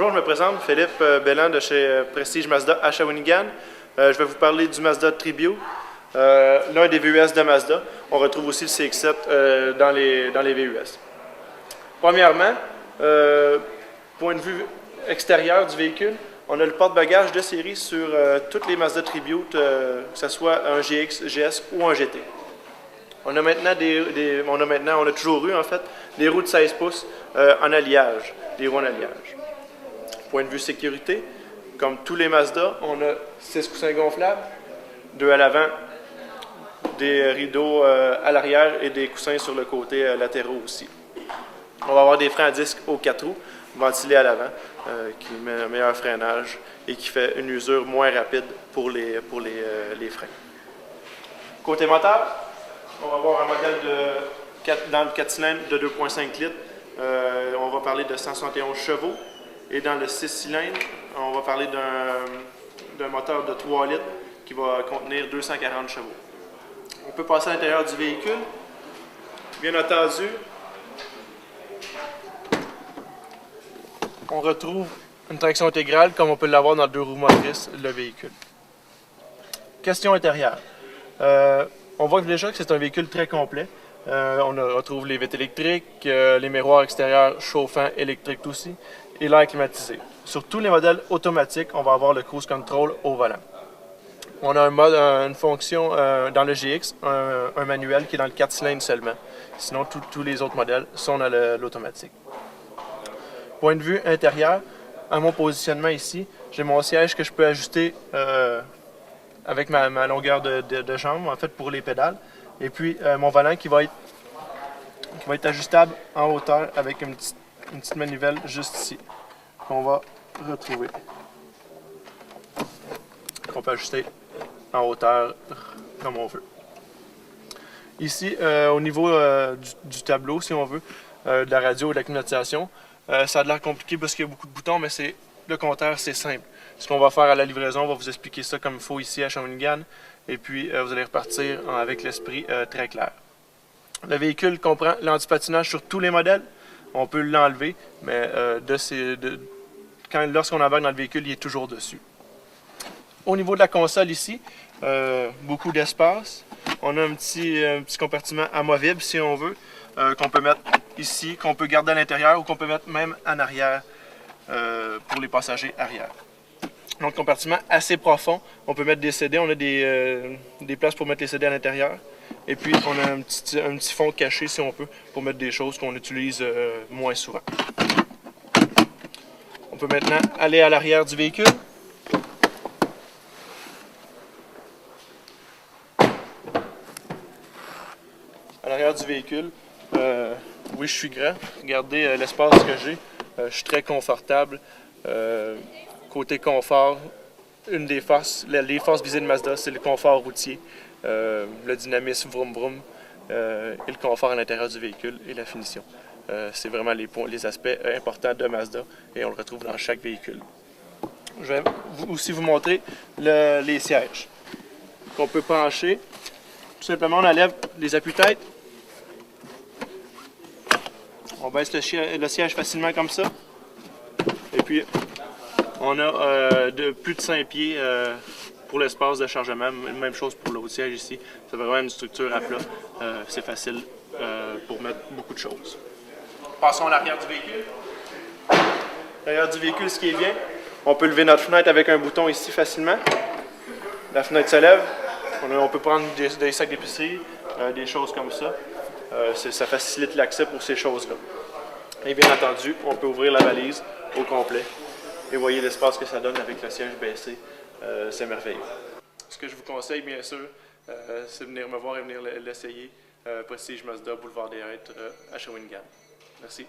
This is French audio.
Bonjour, je me présente, Philippe Belland de chez Prestige Mazda à Shawinigan. Je vais vous parler du Mazda Tribute, l'un des VUS de Mazda. On retrouve aussi le CX-7 dans les VUS. Premièrement, point de vue extérieur du véhicule, on a le porte-bagages de série sur toutes les Mazda Tribute, que ce soit un GX, GS ou un GT. On a maintenant, on a toujours eu en fait des roues de 16 pouces en alliage, des roues en alliage. Point de vue sécurité, comme tous les Mazda, on a 6 coussins gonflables, 2 à l'avant, des rideaux à l'arrière et des coussins sur le côté latéraux aussi. On va avoir des freins à disque aux 4 roues, ventilés à l'avant, qui met un meilleur freinage et qui fait une usure moins rapide pour les freins. Côté moteur, on va avoir un modèle dans le 4 cylindres de 2,5 litres. On va parler de 171 chevaux. Et dans le 6 cylindres, on va parler d'un moteur de 3 litres qui va contenir 240 chevaux. On peut passer à l'intérieur du véhicule. Bien entendu, on retrouve une traction intégrale comme on peut l'avoir dans le 2 roues motrices, le véhicule. Question intérieure. On voit déjà que c'est un véhicule très complet. On retrouve les vitres électriques, les miroirs extérieurs chauffants électriques aussi, et l'air climatisé. Sur tous les modèles automatiques, on va avoir le cruise control au volant. On a une fonction dans le GX, un manuel qui est dans le 4 cylindres seulement. Sinon, tous les autres modèles sont dans l'automatique. Point de vue intérieur, à mon positionnement ici, j'ai mon siège que je peux ajuster avec ma longueur de jambe, en fait, pour les pédales. Et puis, mon volant qui va être ajustable en hauteur avec une petite manivelle juste ici, qu'on va retrouver. Qu'on peut ajuster en hauteur comme on veut. Ici, au niveau du tableau, si on veut, de la radio et de la climatisation, ça a l'air compliqué parce qu'il y a beaucoup de boutons, mais le compteur, c'est simple. Ce qu'on va faire à la livraison, on va vous expliquer ça comme il faut ici à Shawinigan, et puis vous allez repartir avec l'esprit très clair. Le véhicule comprend l'antipatinage sur tous les modèles. On peut l'enlever, mais lorsqu'on embarque dans le véhicule, il est toujours dessus. Au niveau de la console ici, beaucoup d'espace. On a un petit compartiment amovible si on veut, qu'on peut mettre ici, qu'on peut garder à l'intérieur ou qu'on peut mettre même en arrière pour les passagers arrière. Donc, compartiment assez profond. On peut mettre des CD, on a des places pour mettre les CD à l'intérieur. Et puis, on a un petit fond caché, si on peut, pour mettre des choses qu'on utilise moins souvent. On peut maintenant aller à l'arrière du véhicule. À l'arrière du véhicule, oui, je suis grand. Regardez l'espace que j'ai. Je suis très confortable. Côté confort, une des forces, les forces visées de Mazda, c'est le confort routier, le dynamisme vroom vroom, et le confort à l'intérieur du véhicule et la finition. C'est vraiment les aspects importants de Mazda et on le retrouve dans chaque véhicule. Je vais aussi vous montrer les sièges qu'on peut pencher. Tout simplement, on enlève les appuis-têtes. On baisse le siège facilement comme ça. Et puis, on a plus de 5 pieds pour l'espace de chargement. Même chose pour l'autre siège ici. C'est vraiment une structure à plat. C'est facile pour mettre beaucoup de choses. Passons à l'arrière du véhicule. L'arrière du véhicule, ce qui est bien, on peut lever notre fenêtre avec un bouton ici facilement. La fenêtre se lève. On peut prendre des sacs d'épicerie, des choses comme ça. Ça facilite l'accès pour ces choses-là. Et bien entendu, on peut ouvrir la valise au complet. Et voyez l'espace que ça donne avec le siège baissé. C'est merveilleux. Ce que je vous conseille, bien sûr, c'est de venir me voir et venir l'essayer. Prestige Mazda, boulevard des Hêtres, à Shawinigan. Merci.